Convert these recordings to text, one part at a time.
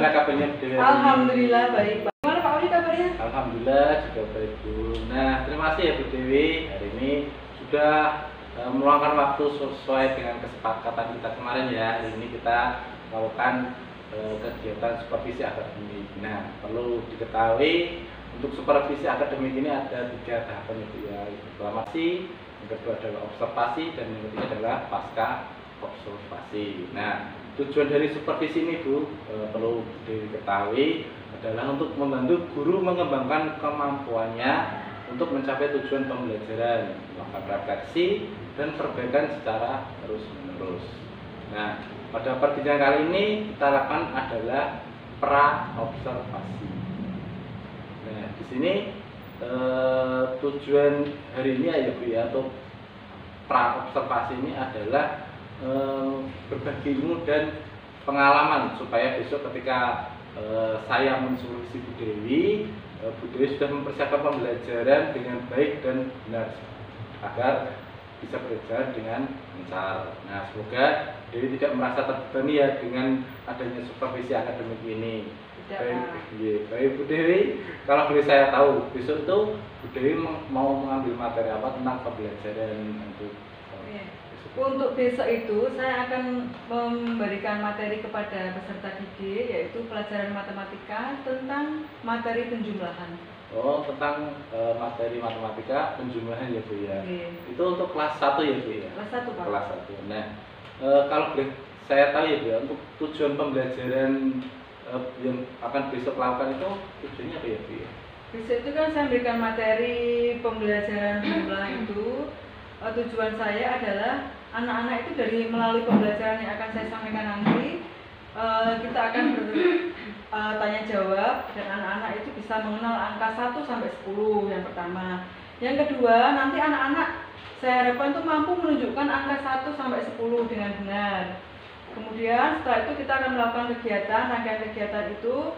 Gimana kabarnya Bu Dewi? Alhamdulillah baik. Gimana Pak Oli kabarnya? Alhamdulillah juga baik Bu. Nah, terima kasih ya Bu Dewi. Hari ini sudah meluangkan waktu sesuai dengan kesepakatan kita kemarin ya. Hari ini kita melakukan kegiatan supervisi akademik. Nah, perlu diketahui untuk supervisi akademik ini ada 3 tahapan ya. Yang pertama sih, yang kedua adalah observasi, dan yang ketiga adalah pasca observasi. Nah, tujuan dari supervisi ini Bu, perlu diketahui adalah untuk membantu guru mengembangkan kemampuannya untuk mencapai tujuan pembelajaran, melakukan refleksi dan perbaikan secara terus-menerus. Nah, pada pertemuan kali ini kita lakukan adalah pra-observasi. Nah, di sini tujuan hari ini ya Bu ya, untuk pra-observasi ini adalah berbagi ilmu dan pengalaman supaya besok ketika saya mensupervisi Bu Dewi sudah mempersiapkan pembelajaran dengan baik dan benar agar bisa berjalan dengan lancar. Nah, semoga Dewi tidak merasa terbebani ya dengan adanya supervisi akademik ini. Baik Bu Dewi, kalau boleh saya tahu, besok itu Bu Dewi mau mengambil materi apa tentang pembelajaran Untuk besok itu saya akan memberikan materi kepada peserta didik, yaitu pelajaran matematika tentang materi penjumlahan. Oh, tentang materi matematika penjumlahan ya Bu ya. Itu untuk kelas 1 ya Bu ya? Kelas 1 Pak. Kelas 1. Nah, kalau boleh saya tahu ya Bu ya, untuk tujuan pembelajaran yang akan besok lakukan itu tujuannya apa ya Bu ya? Besok itu kan saya berikan materi pembelajaran jumlah itu. Tujuan saya adalah anak-anak itu dari melalui pembelajaran yang akan saya sampaikan nanti, kita akan bertanya jawab dan anak-anak itu bisa mengenal angka 1 sampai 10 yang pertama. Yang kedua, nanti anak-anak saya harapkan itu mampu menunjukkan angka 1 sampai 10 dengan benar. Kemudian setelah itu kita akan melakukan kegiatan, rangkaian kegiatan itu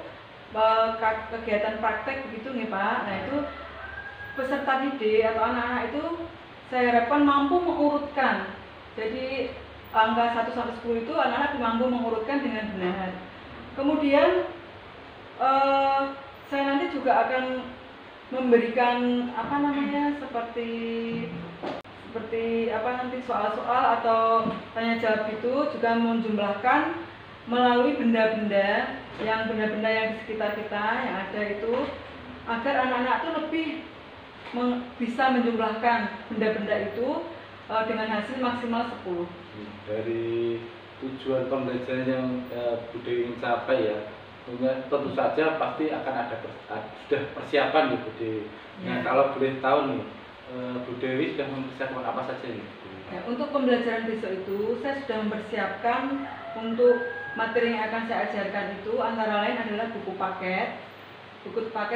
kegiatan praktek begitu nih Pak. Nah, itu peserta didik atau anak-anak itu saya harapkan mampu mengurutkan. Jadi angka 1 sampai 10 itu anak-anak mampu mengurutkan dengan benar. Kemudian saya nanti juga akan memberikan seperti nanti soal-soal atau tanya jawab itu juga menjumlahkan melalui benda-benda yang di sekitar kita yang ada itu, agar anak-anak itu lebih bisa menjumlahkan benda-benda itu dengan hasil maksimal 10. Dari tujuan pembelajaran yang Bu Dewi ingin capai ya, tentu saja pasti akan ada sudah persiapan ya Bu Dewi. Nah, kalau boleh tahu nih, Bu Dewi sudah mempersiapkan apa saja nih? Ya, untuk pembelajaran besok itu saya sudah mempersiapkan untuk materi yang akan saya ajarkan itu antara lain adalah buku paket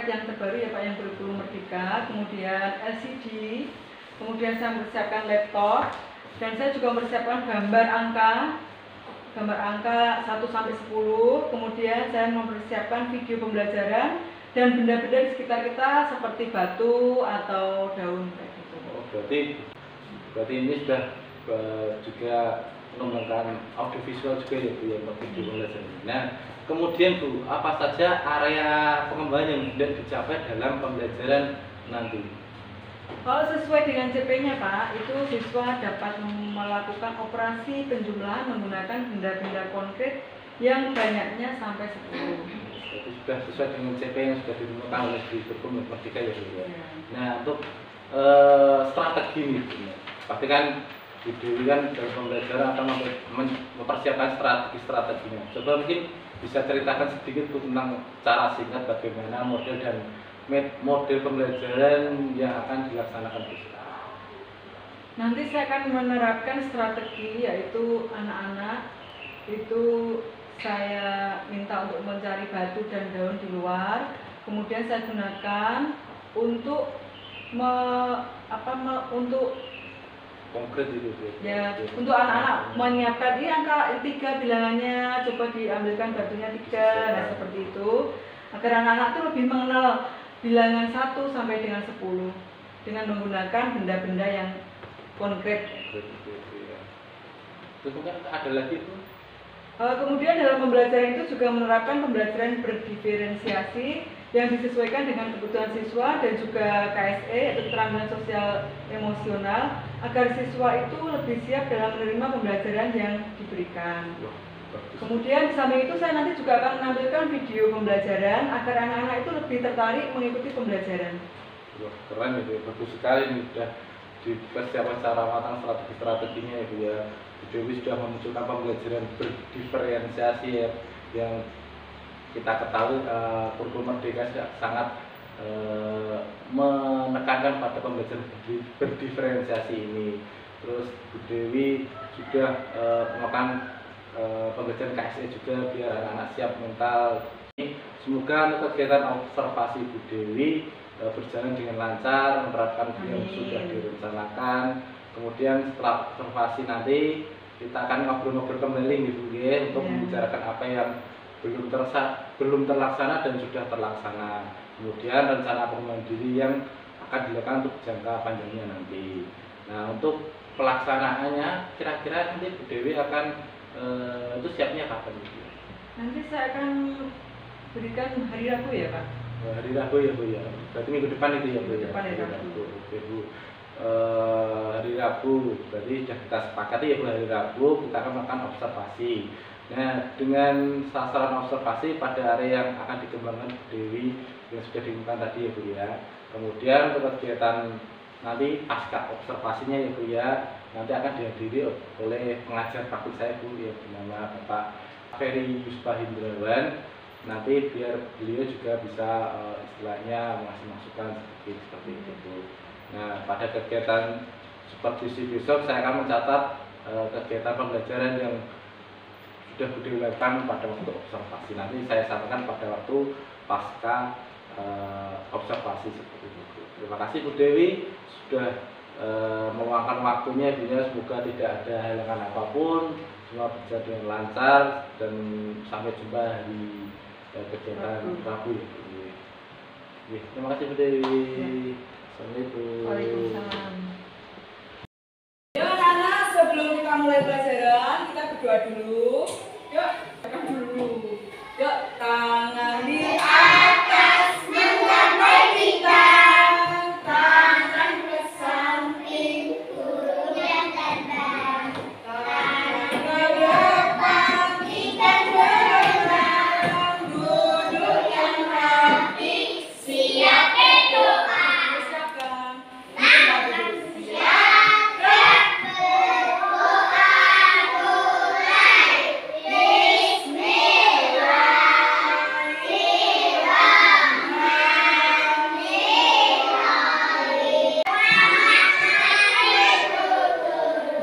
yang terbaru ya Pak, yang kurikulum Merdeka, kemudian LCD, kemudian saya mempersiapkan laptop, dan saya juga mempersiapkan gambar angka 1 sampai 10, kemudian saya mempersiapkan video pembelajaran dan benda-benda di sekitar kita seperti batu atau daun kayak gitu. Oh, berarti ini sudah juga mengembangkan audiovisual juga ya Bu ya, video pembelajaran. Nah, kemudian Bu, apa saja area pengembangan yang sudah dicapai dalam pembelajaran nanti? Kalau sesuai dengan CP-nya Pak, itu siswa dapat melakukan operasi penjumlahan menggunakan benda-benda konkret yang banyaknya sampai 10. Itu sudah sesuai dengan CP yang sudah ditemukan oleh di kurikulum Merdeka ya Bu ya. Nah, untuk strategi nih Bu, pasti kan Bu Dewi kan dalam pembelajaran akan mempersiapkan strateginya. Coba mungkin bisa ceritakan sedikit Bu tentang cara singkat bagaimana model pembelajaran yang akan dilaksanakan besok. Nanti saya akan menerapkan strategi, yaitu anak-anak itu saya minta untuk mencari batu dan daun di luar, kemudian saya gunakan untuk untuk konkret itu ya, untuk anak-anak menyiapkan ini angka 3 bilangannya, coba diambilkan batunya 3, nah seperti itu, agar anak-anak itu lebih mengenal bilangan 1 sampai dengan 10 dengan menggunakan benda-benda yang konkret. Terus mungkin ada lagi tuh Kemudian dalam pembelajaran itu juga menerapkan pembelajaran berdiferensiasi yang disesuaikan dengan kebutuhan siswa dan juga KSE atau keterampilan sosial emosional agar siswa itu lebih siap dalam menerima pembelajaran yang diberikan. Kemudian di samping itu saya nanti juga akan menampilkan video pembelajaran agar anak-anak itu lebih tertarik mengikuti pembelajaran. Wah, keren itu, bagus sekali nih, sudah dipersiapkan secara matang strategi-strateginya ya Bu ya. Bu Dewi sudah memunculkan pembelajaran berdiferensiasi ya, yang kita ketahui kurikulum Merdeka sangat menekankan pada pembelajaran berdiferensiasi ini. Terus Bu Dewi sudah melakukan pembelajaran KSE juga biar anak-anak siap mental. Semoga untuk kegiatan observasi Bu Dewi berjalan dengan lancar, menerapkan yang sudah direncanakan. Kemudian setelah observasi nanti kita akan ngobrol-ngobrol kembali nih Bu ya, untuk membicarakan apa yang belum terlaksana dan sudah terlaksana. Kemudian rencana pengembangan diri yang akan dilakukan untuk jangka panjangnya nanti. Nah, untuk pelaksanaannya kira-kira nanti Bu Dewi akan itu siapnya kapan Bu? Nanti saya akan berikan hari Rabu ya Pak. Hari Rabu ya Bu ya. Berarti minggu depan itu ya Bu ya. Depan hari Rabu. Oke Bu. Hari Rabu berarti sudah kita sepakati ya Bu, hari Rabu kita akan melakukan observasi. Nah, dengan sasaran observasi pada area yang akan dikembangkan Bu Dewi yang sudah dikembangkan tadi ya Bu ya. Kemudian untuk kegiatan nanti pasca observasinya ya Bu ya, nanti akan dihadiri oleh pengajar praktik saya Bu yang bernama Bapak Ferry Yuspa Hindrawan. Nanti biar beliau juga bisa istilahnya mengasih masukan seperti itu Bu. Nah, pada kegiatan supervisi besok saya akan mencatat kegiatan pembelajaran yang sudah Bu Dewi lakukan pada waktu observasi. Nanti saya sampaikan pada waktu pasca observasi seperti itu. Terima kasih Bu Dewi sudah meluangkan waktunya. Semoga tidak ada halangan apapun, semua berjalan dengan lancar dan sampai jumpa di kegiatan Rabu ya Bu Dewi. Terima kasih Bu Dewi. Assalamualaikum. Waalaikumsalam. Yuk anak-anak, sebelum kita mulai pelajaran kita berdoa dulu. Yuk, tekan dulu. Yuk, tangan di atas mencapai kita. Tangan ke samping, turun yang kanan. Tangan ke depan, kita bergerak. Duduk yang rapi, siap berdoa. Silakan.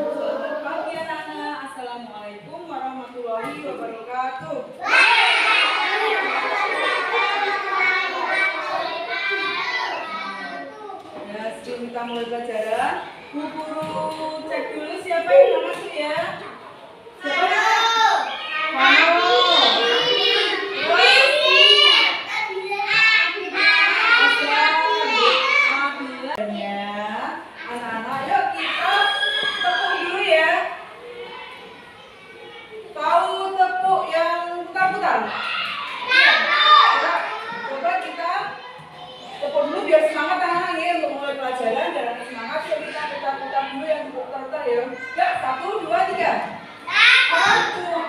Selamat pagi anak-anak. Assalamualaikum warahmatullahi wabarakatuh. Ya, sebelum kita mulai pelajaran, Bu Guru cek dulu siapa yang nggak masuk ya. Siapa? Mano. Anak-anak, yuk kita tepuk dulu ya. Tahu tepuk yang putar-putar? Coba kita tepuk dulu biar semangat anak-anak ya untuk mulai pelajaran. Jangan semangat, yuk kita putar-putar dulu yang putar-putar ya. Ya, 1, 2, 3. Satu,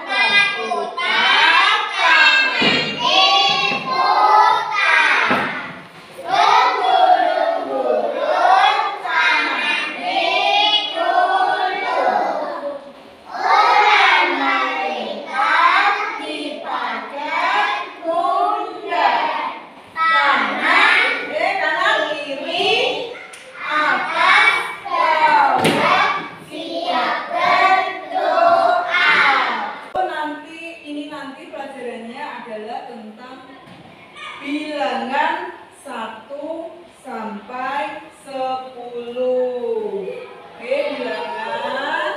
bilangan 1 sampai 10. Oke, bilangan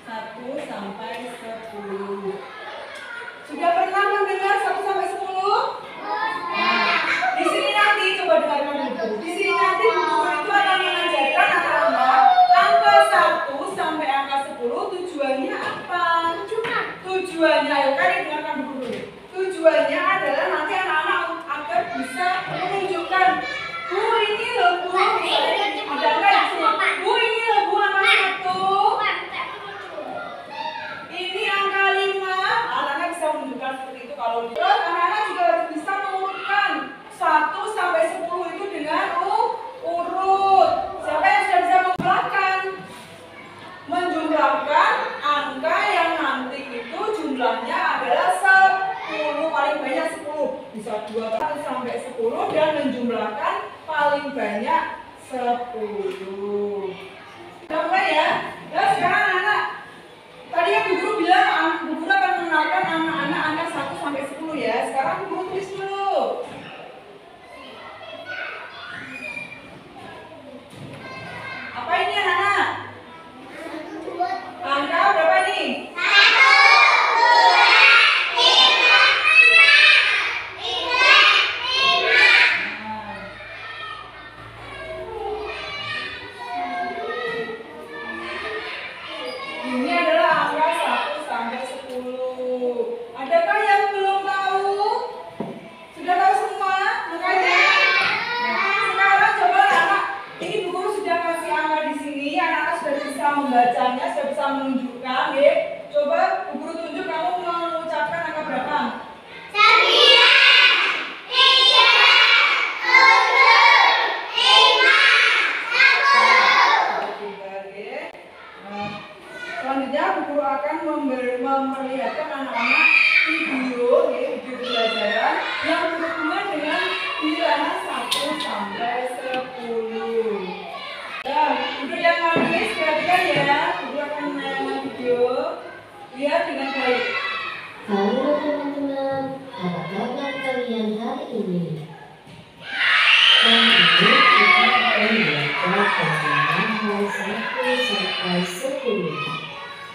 1 sampai 10. Sudah pernah mendengar 1 sampai 10? Nah, di sini nanti coba dengarkan dulu. Di sini nanti guru itu akan mengajarkan anak-anak angka 1 sampai angka 10 tujuannya tujuannya, ayo kan dengarkan dulu. Tujuannya adalah nanti anak-anak agar bisa menunjukkan, Bu ini loh Bu, ada nggak di sini? Bu ini loh Bu angka 1. Ini angka 5. Anak-anak bisa menunjukkan seperti itu kalau terus anak-anak juga harus bisa mengurutkan 1 sampai 10 itu dengan urut. Siapa yang sudah bisa menjumlahkan angka yang nanti itu jumlahnya adalah 10, paling banyak 10, bisa 2 sampai 10 dan menjumlahkan paling banyak 10. Udah mulai ya? Ya sekarang anak-anak, tadi yang Bu Guru bilang Bu Guru akan mengenalkan anak-anak angka 1 sampai 10 ya. Sekarang Bu Guru tulis dulu. Apa ini anak-anak? Angka berapa ini? 1, 2, 3, 4, 5, 6, 7, 8, 9, 10. Ini adalah angka 1 sampai 10. Adakah yang belum tahu? Sudah tahu semua? Makanya. Nah, sekarang coba anak, ini Bu Guru sudah kasih angka di sini, anak-anak sudah bisa membacanya, sudah bisa menunjukkan, ya. Coba Bu Guru tunjuk kamu mengucapkan angka berapa? 9, 10, 5, 1. Selanjutnya Bu Guru akan memperlihatkan anak-anak video, ya, video pelajaran yang berhubungan dengan bilangan 1 sampai 10. Ya, untuk yang manis perhatikan ya, Bu Guru akan menayangkan video. Lihat dengan baik. Halo teman-teman, apa kabar kalian hari ini? Kali ini kita akan belajar pembahasan 1 sampai 10.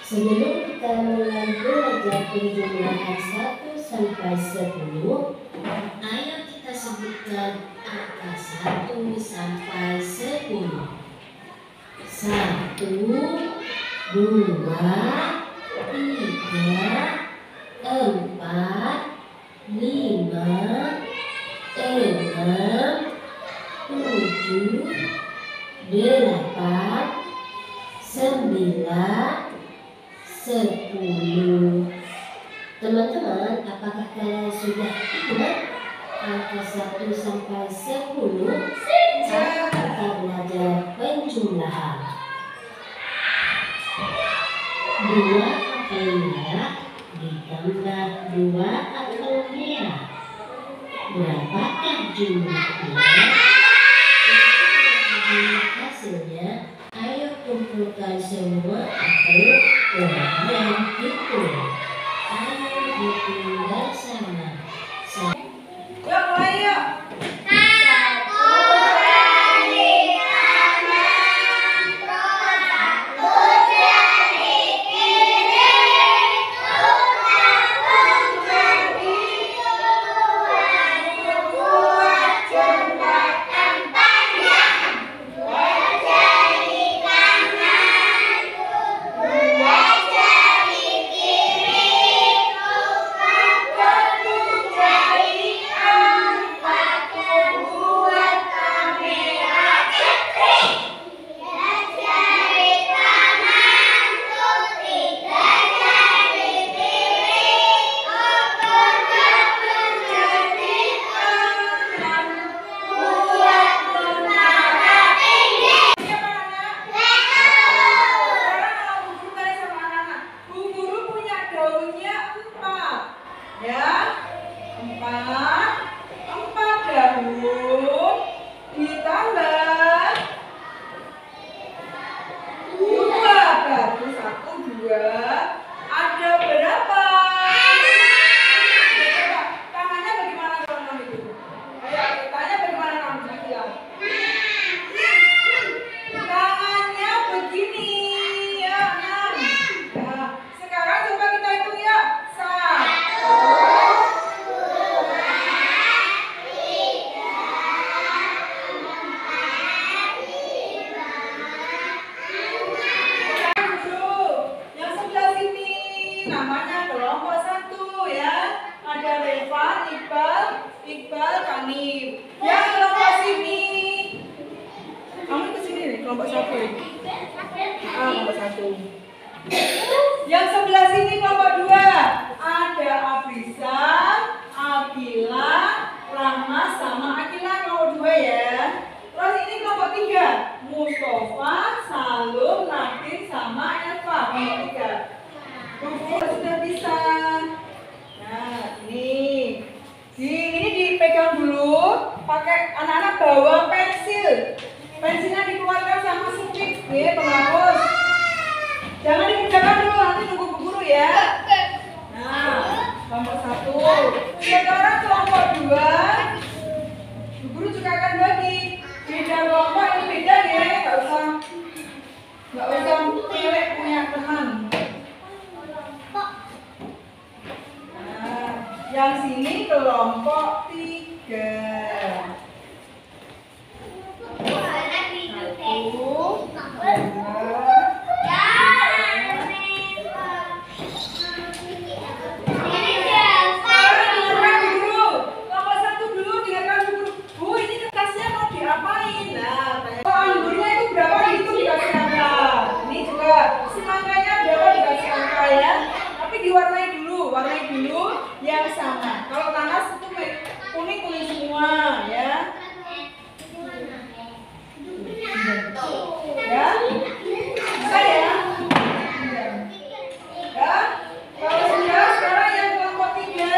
Sebelum kita mulai belajar penjumlahan 1 sampai 10, ayo kita sebutkan angka 1 sampai 10. 1, 2, 3, 4, 5, 6, 7, 8, 9, 10. Teman-teman, apakah kalian sudah ingat angka 1 sampai 10? Saat kita belajar penjumlahan. 2 apel merah ditambah 2 apel merah. Berapakah jumlahnya? Hasilnya, ayo kumpulkan semua apel dan hitung. Ayo ditinggal sana. Yuk mulai yuk. Iqbal, Kanif. Yang kelompok sini. Kamu ke sini nih, kelompok 1. Kelompok 1. Yang sebelah sini kelompok 2. Ada Abrisan, Akila, Rahma sama Akila kelompok 2 ya. Terus ini kelompok 3. Mustafa, Salum, Nadine sama Eva kelompok 3. Sudah bisa. Nah, ini dipegang dulu. Pakai anak-anak bawa pensil. Pensilnya dikeluarkan sama supik, penghapus. Jangan dikerjakan dulu, nanti nunggu Bu Guru ya. Nah, kelompok 1. Sekarang kelompok 2. Bu Guru juga akan bagi. Beda kelompok ini beda ya, nggak usah pilih punya teman. Nah, yang sini kelompok 3. 1, 2. Warnai dulu yang sama. Kalau nanas itu kuning-kuning semua ya. Ya? Bisa ya? Ya? Kalau sudah, sekarang yang kelompok 3.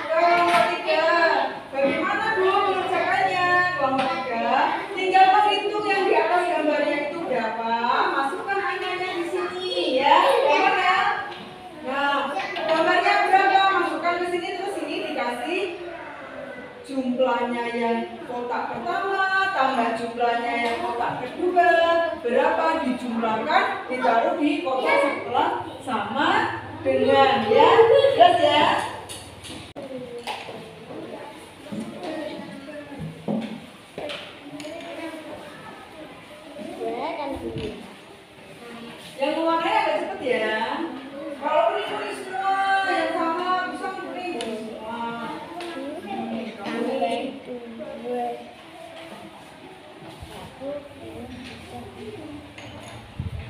Kelompok 3. Bagaimana dulu mengerjakannya? Kelompok 3. Tinggal menghitung yang di atas gambarnya itu berapa. Masukkan angkanya di sini ya. Nah, gambarnya berapa? Masukkan ke sini, terus ini dikasih jumlahnya yang kotak pertama tambah jumlahnya yang kotak kedua berapa, dijumlahkan ditaruh di kotak sebelah sama dengan ya. Jelas ya? Yang mewarnai agak cepet ya. Kalau kuning-kuning semua yang sama bisa kuning semua.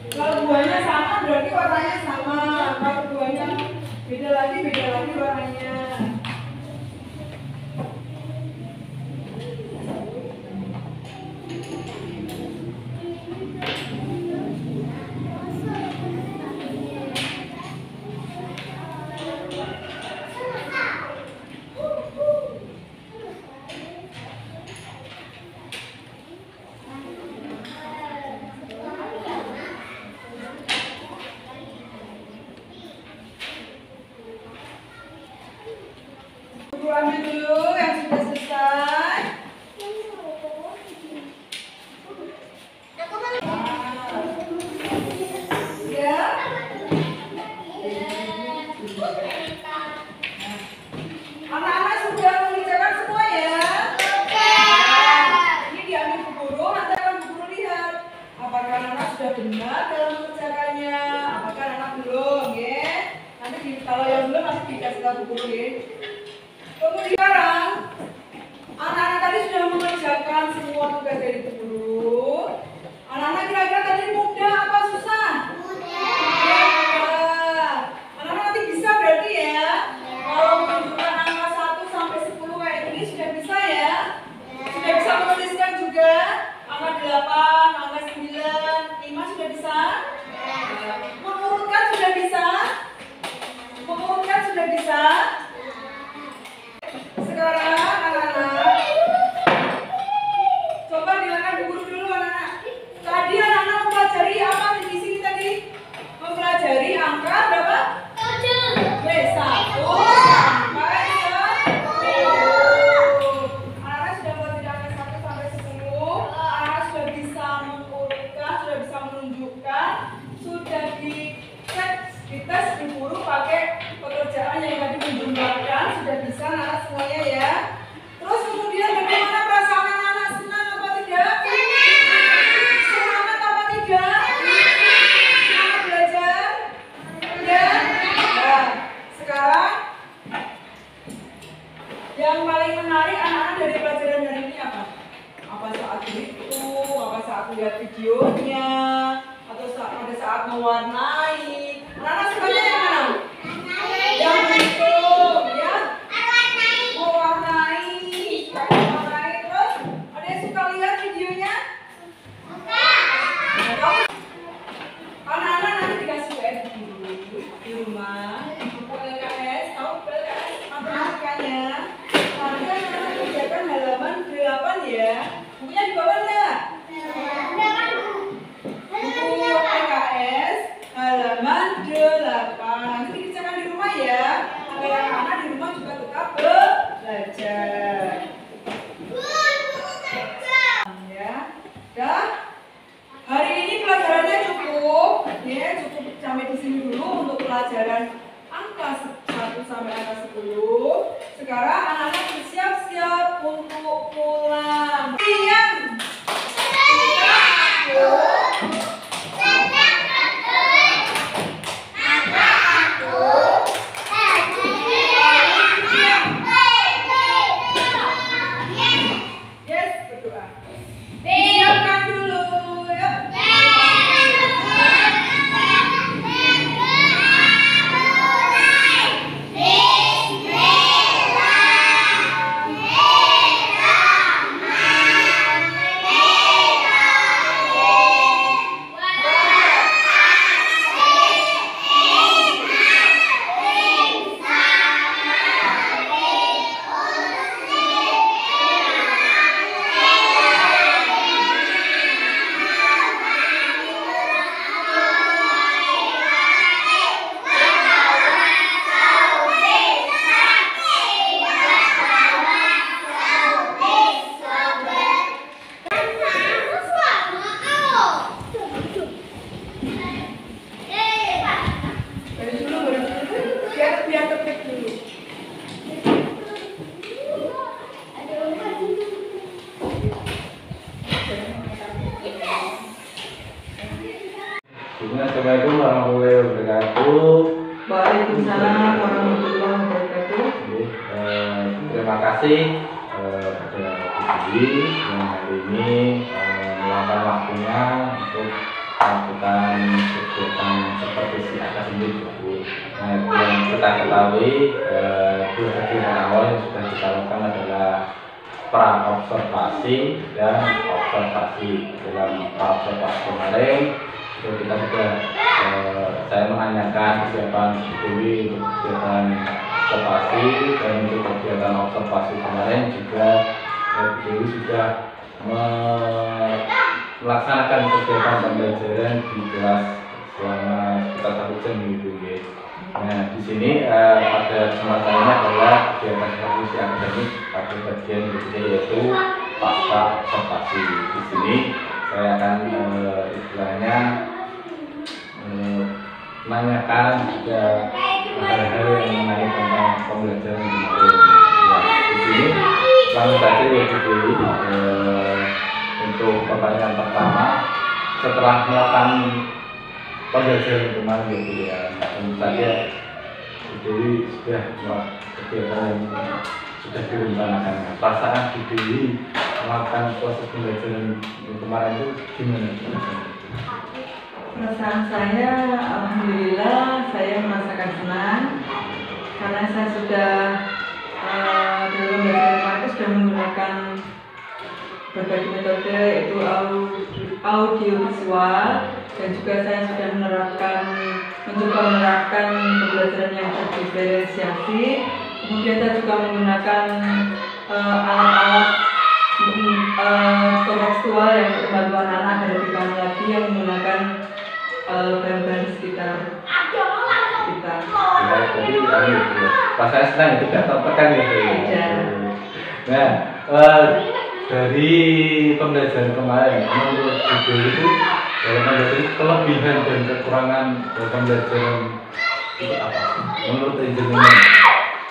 Kalau buahnya sama berarti warnanya sama. Kalau buahnya beda lagi warnanya. Ambil dulu yang sudah selesai. Ya. Anak-anak sudah mengerjakan semua ya. Ini diambil Bu Guru, nanti akan Bu Guru lihat apakah anak sudah benar dalam mengerjakannya, apakah anak belum, ya. Nanti kalau yang belum nanti dikasih tahu Bu Guru ya. Kemudian sekarang anak-anak tadi sudah mengerjakan semua tugas dari Bu Guru. Anak-anak kira-kira tadi mudah apa susah? Mudah. Anak-anak nanti bisa berarti ya. Kalau menunjukkan angka 1 sampai 10 kayak ini sudah bisa ya. Sudah bisa menuliskan juga angka 8, angka 9, 5 sudah bisa. Mengurutkan sudah bisa. Mengurutkan sudah bisa. Sekarang anak-anak coba dengarkan Bu Guru dulu anak-anak. Tadi anak-anak mempelajari apa di sini tadi? Mempelajari angka berapa? 7. 1 sampai 10. Anak-anak sudah belajar angka 1 sampai 10. Anak-anak sudah bisa mengurutkan, sudah bisa menunjukkan, sudah dites di Bu Guru pakai pekerjaan yang tadi menjumlah menarik anak-anak dari pelajaran hari ini apa? Apa saat berhitung, apa saat lihat videonya, atau pada saat mewarnai? Anak-anak sukanya yang mana? Yang berhitung, ya? Mewarnai, terus ada yang suka lihat videonya? Anak-anak nanti dikasih PR di rumah, buku LKS, tahu LKS matematikanya. Nanti anak-anak kerjakan halaman 8 ya. Bukunya di bawah enggak? Buku LKS halaman 8. Nanti dikerjakan di rumah ya. Supaya anak-anak di rumah juga tetap belajar. Ya, dah. Hari ini pelajarannya cukup, ya cukup sampai di sini dulu untuk pelajaran angka 1 sampai angka 10. Sekarang anak-anak bersiap-siap untuk pulang. Diam. Yes, berdoa. Siapkan dulu, yuk. Biar tertib dulu. Assalamualaikum warahmatullahi wabarakatuh. Waalaikumsalam warahmatullahi wabarakatuh. Terima kasih pada Bu yang hari ini meluangkan waktunya untuk melakukan kegiatan seperti si akademik Bu. Nah, yang kita ketahui dua kegiatan awal yang sudah kita lakukan adalah pra-observasi dan observasi. Dalam pra-observasi kemarin itu kita sudah saya menanyakan kesiapan Dewi untuk kegiatan observasi, dan untuk kegiatan observasi kemarin juga Dewi sudah melaksanakan kegiatan pembelajaran di kelas selama sekitar 1 jam gitu ya. Nah, di sini pada kesempatan ini adalah kegiatan profesi akademik pada bagian berikutnya, yaitu pasca observasi. Di sini saya akan istilahnya menanyakan juga hal-hal yang mengenai tentang pembelajaran kemarin. Nah, di sini langsung saja ya Bu, untuk pertanyaan pertama, setelah melakukan pembelajaran kemarin ya Bu ya, tentu saja Bu Dewi sudah melakukan kegiatan yang sudah direncanakan. Perasaan Bu Dewi melakukan proses pembelajaran kemarin itu gimana? Perasaan saya, alhamdulillah, saya merasakan senang karena saya sudah dalam pembelajaran kemarin sudah menggunakan berbagai metode, yaitu audio visual, dan juga saya sudah mencoba menerapkan pembelajaran yang terdiferensiasi. Kemudian saya juga menggunakan alat-alat kontekstual yang untuk membantu anak-anak dan lebih kami lagi yang menggunakan bahan-bahan sekitar. Ya, jadi pas saya senang itu tidak tertekan gitu ya. Nah, dari pembelajaran kemarin, menurut Bu itu dalam pembelajaran kelebihan dan kekurangan dalam pembelajaran itu apa? Menurut injilnya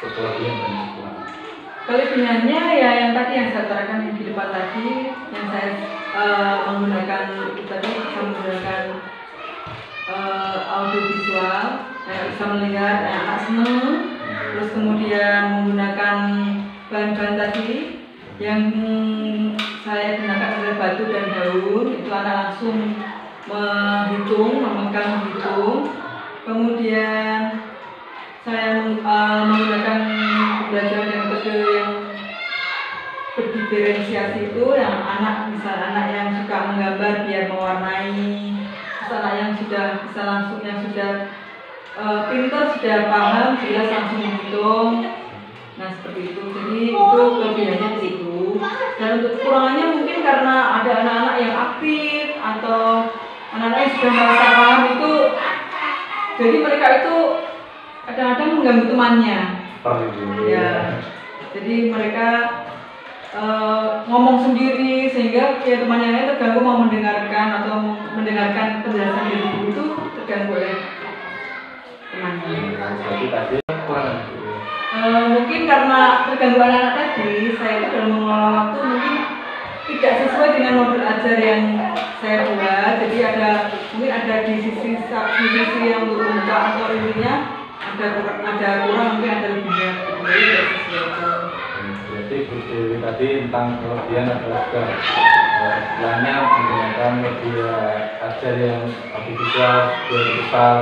kelebihan dan kekurangan. Kelebihannya ya yang tadi yang saya utarakan yang di depan tadi, yang saya menggunakan tadi, saya menggunakan audiovisual, bisa melihat anak seneng, terus kemudian menggunakan bahan-bahan tadi yang saya gunakan adalah batu dan daun. Itu anak langsung menghitung, menghitung. Kemudian saya menggunakan pembelajaran yang metode yang berdiferensiasi itu, yang anak misalnya anak yang suka menggambar biar mewarnai, terus anak yang sudah bisa langsung, yang sudah pintar, sudah paham, jelas langsung menghitung. Nah seperti itu, jadi itu kelebihannya di situ. Dan untuk kekurangannya mungkin karena ada anak-anak yang aktif atau anak-anak yang sudah merasa paham itu, jadi mereka itu kadang-kadang mengganggu temannya. Ya, jadi mereka ngomong sendiri sehingga ya teman yang lain terganggu mau mendengarkan atau mendengarkan penjelasan dari guru itu terganggu oleh temannya. Jadi tadi kurang. Mungkin karena terganggu anak-anak tadi, saya itu dalam mengelola waktu mungkin tidak sesuai dengan modul ajar yang saya buat. Jadi mungkin ada di sisi yang untuk atau ininya ada kurang, mungkin ada lebihnya. Jadi Bu Dewi tadi tentang kelebihan adalah istilahnya menggunakan media ajar yang visual,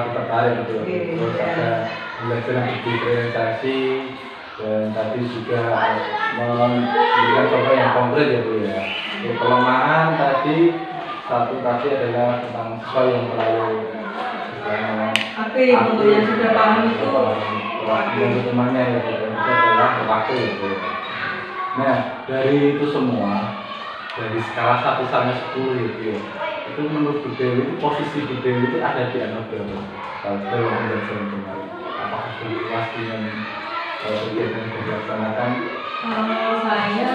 kita tarik gitu. Terus ada belajar yang diferensiasi, dan tadi juga memberikan contoh yang konkret ya Bu ya. Kelemahan tadi adalah tentang siswa yang terlalu aktif, untuk yang sudah paham itu untuk temannya ya Bu, itu adalah waktu ya Bu. Nah dari itu semua, dari skala 1 sampai 10 ya, itu menurut Bu Dewi itu posisi Bu Dewi itu ada di anak berapa? Kalau dalam pembelajaran kemarin, apakah sudah puas dengan kegiatan yang dilaksanakan? Saya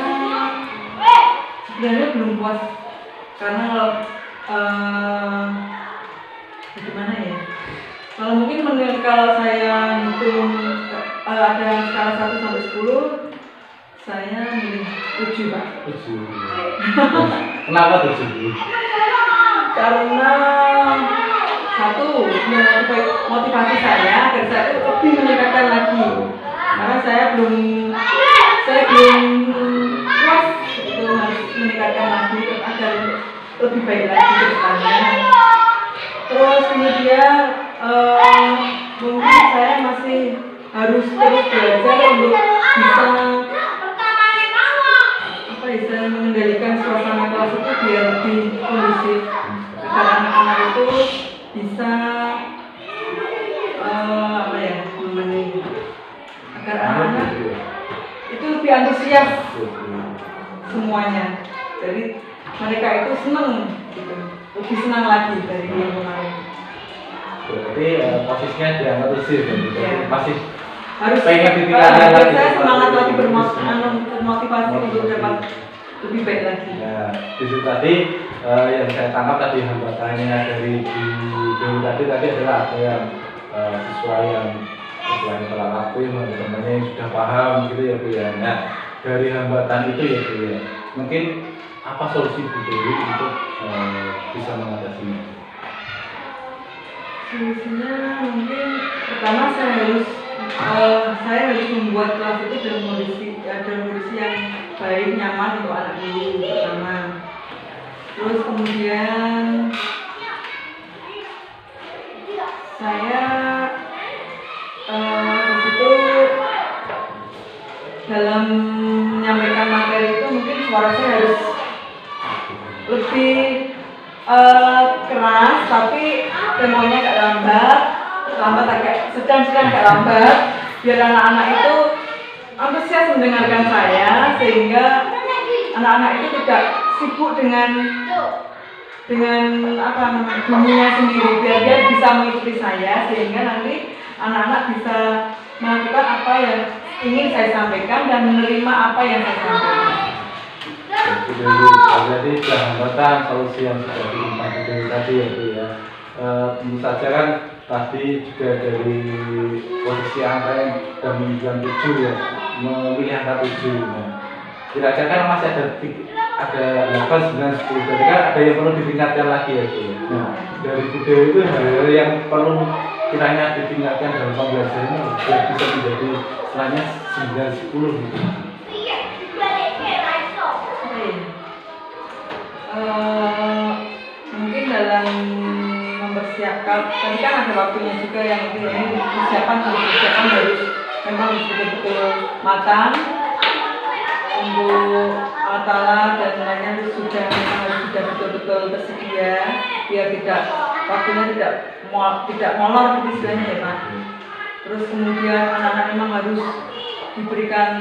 sebenarnya belum puas karena gimana ya? Kalau mungkin kalau saya hitung ada skala 1 sampai 10, saya milih 7 Pak. 7. Kenapa 7? Karena satu, motivasi saya agar saya itu lebih meningkatkan lagi. Karena saya belum puas itu, harus meningkatkan lagi agar lebih baik lagi ke depannya. Terus kemudian mungkin saya masih harus terus belajar untuk bisa mengendalikan suasana kelas itu biar lebih kondusif, agar anak-anak itu bisa agar anak-anak itu lebih antusias semuanya. Jadi mereka itu senang gitu, lebih senang lagi dari yang kemarin. Berarti posisinya dianggap usil gitu. Masih harus pengen ditingkatkan lagi. Saya semangat lagi bermotivasi untuk dapat lebih baik lagi. Ya, di situ tadi yang saya tangkap tadi hambatannya dari Bu tadi adalah ada yang siswa yang istilahnya telah aktif, teman-temannya yang sudah paham gitu ya Bu ya. Nah dari hambatan itu ya Bu ya, mungkin apa solusi Bu Dewi untuk bisa mengatasinya? Solusinya mungkin pertama saya harus membuat kelas itu dalam kondisi yang baik, nyaman untuk anak dulu pertama. Terus kemudian saya disitu dalam menyampaikan materi itu mungkin suara saya harus lebih keras, tapi temponya agak lambat agak sedang agak lambat, biar anak-anak itu antusias mendengarkan saya, sehingga anak-anak itu tidak sibuk dengan dunia sendiri, biar dia bisa mengikuti saya, sehingga nanti anak-anak bisa melakukan apa yang ingin saya sampaikan dan menerima apa yang saya sampaikan. Jadi hambatan solusi yang sudah diimplementasi tadi ya Bu ya. Tentu saja kan tadi juga dari posisi angka yang sudah menunjukkan 7 ya, memilih angka 7. Nah, kira-kira kan masih ada 8, 9, 10. Jadi kan ada yang perlu ditingkatkan lagi ya Bu. Nah, dari Bu Dewi itu hal yang perlu kiranya ditingkatkan dalam pembelajaran biar bisa menjadi istilahnya 9, 10 gitu. tadi kan ada waktunya juga yang ini persiapan harus memang betul-betul matang untuk alat-alat dan lainnya sudah betul-betul tersedia biar waktunya tidak molor gitu istilahnya ya Pak. Terus kemudian anak-anak memang harus diberikan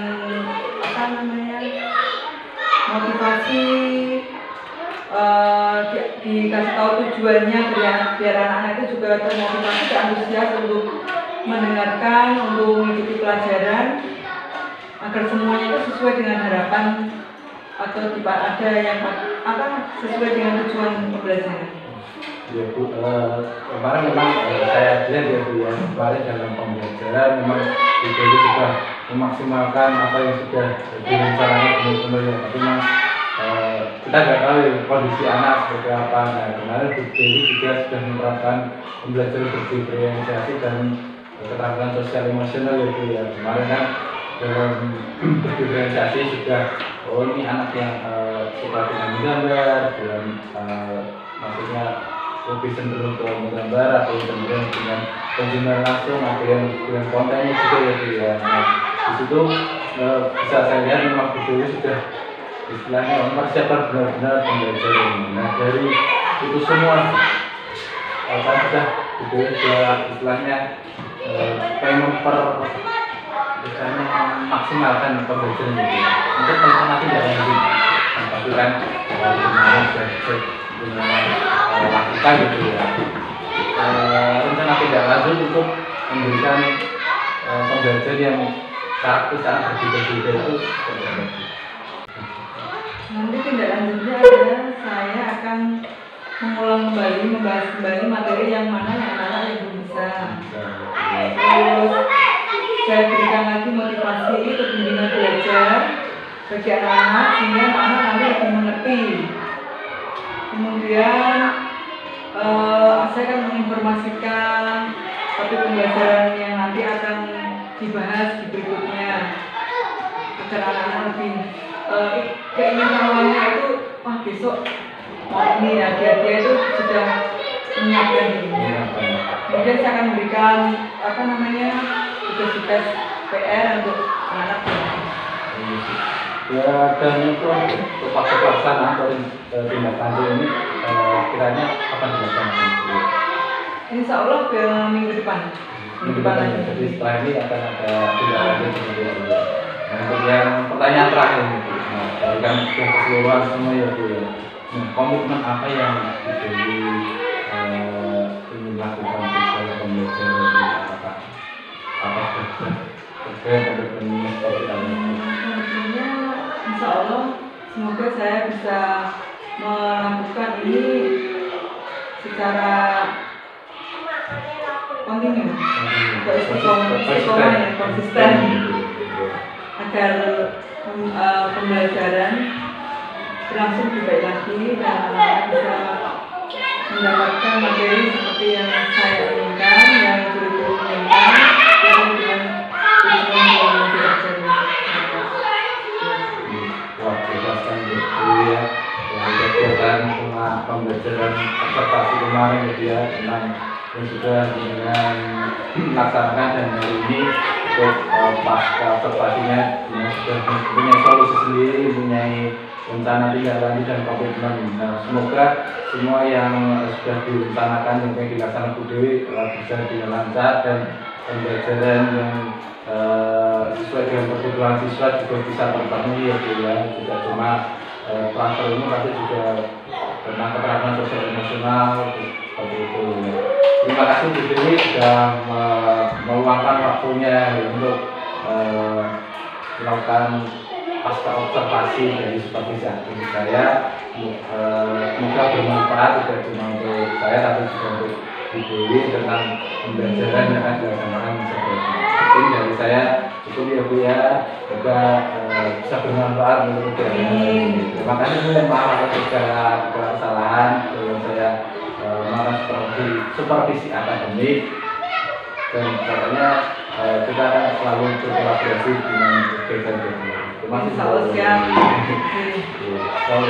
motivasi, dikasih tahu tujuannya biar anak-anak itu juga termotivasi dan antusias untuk mendengarkan, untuk mengikuti pelajaran agar semuanya itu sesuai dengan harapan atau ada yang sesuai dengan tujuan pembelajaran. Ya Bu, kemarin memang saya lihat ya Bu ya, kemarin dalam pembelajaran memang itu sudah memaksimalkan apa yang sudah direncanakan benar-benar ya, tapi memang kita nggak tahu ya, kondisi anak seperti apa. Nah kemarin Bu Dewi juga sudah menerapkan pembelajaran berdiferensiasi dan keterampilan sosial emosional ya Bu ya. Kemarin kan dalam berdiferensiasi sudah ini anak yang suka dengan menggambar dan maksudnya lebih cenderung ke menggambar atau cenderung dengan konsumen langsung atau yang dengan kontennya juga ya Bu ya. Nah di situ bisa saya lihat memang Bu Dewi sudah istilahnya mempersiapkan benar-benar pembelajaran. Nah dari itu semua kan sudah Bu Dewi sudah istilahnya pengen misalnya memaksimalkan pembelajaran itu untuk teman-teman tidak lanjut tapi kan sudah lakukan gitu ya. Rencana tidak lanjut untuk memberikan pembelajaran yang karakter sangat berbeda-beda itu nanti tindak lanjutnya adalah saya akan membahas kembali materi yang mana yang anak-anak yang belum bisa. Terus saya berikan lagi motivasi untuk bimbingan belajar bagi anak-anak sehingga anak-anak nanti lebih mengerti. Kemudian saya akan menginformasikan topik pembelajaran yang nanti akan dibahas di berikutnya agar anak-anak lebih keinginannya itu besok ini ya dia itu sudah menyiapkan diri. Kemudian saya akan memberikan tugas-tugas PR untuk anak-anak. Ya dan itu pelaksanaan atau tindak lanjut ini kiranya kapan dilaksanakan? Insya Allah ke minggu depan. Lagi. Jadi setelah ini akan ada tindak lanjut kemudian. Nah, untuk yang pertanyaan terakhir ini, kan sudah keseluruhan semua ya Bu ya. Nah, komitmen apa yang ingin lakukan dalam pembelajaran ini? Apa komitmennya seperti apa? Komitmennya Insya Allah semoga saya bisa melakukan ini secara kontinu, istiqomah konsisten agar pembelajaran berlangsung lebih baik lagi dan anak-anak bisa mendapatkan materi seperti yang saya inginkan, yang guru-guru inginkan, sesuai dengan tujuan yang diajari. Wah, jelaskan gitu ya. Kegiatan pembelajaran observasi kemarin gitu ya, tentang yang sudah dengan melaksanakan dan hari ini untuk pasca observasinya sudah punya solusi sendiri, punya rencana tindak lanjut dan komitmen. Nah, semoga semua yang sudah direncanakan yang dilaksanakan Bu Dewi bisa lancar dan pembelajaran yang sesuai dengan kebutuhan siswa juga bisa terpenuhi ya Bu ya. Tidak cuma transfer ilmu tapi juga tentang keterampilan sosial emosional seperti itu ya. Terima kasih Bu Dewi sudah meluangkan waktunya untuk melakukan pasca observasi dari supervisi aktif saya. Semoga bermanfaat tidak cuma untuk saya tapi juga untuk Bu Dewi tentang pembelajaran yang akan dilaksanakan seperti ini. Mungkin dari saya cukup ya Bu ya, semoga bisa bermanfaat untuk kita. Terima kasih Bu, maaf atas segala kesalahan dalam saya melakukan supervisi akademik dan pokoknya kita akan selalu berkolaborasi dengan kegiatan. Terima kasih. Insya Allah siap. Kalau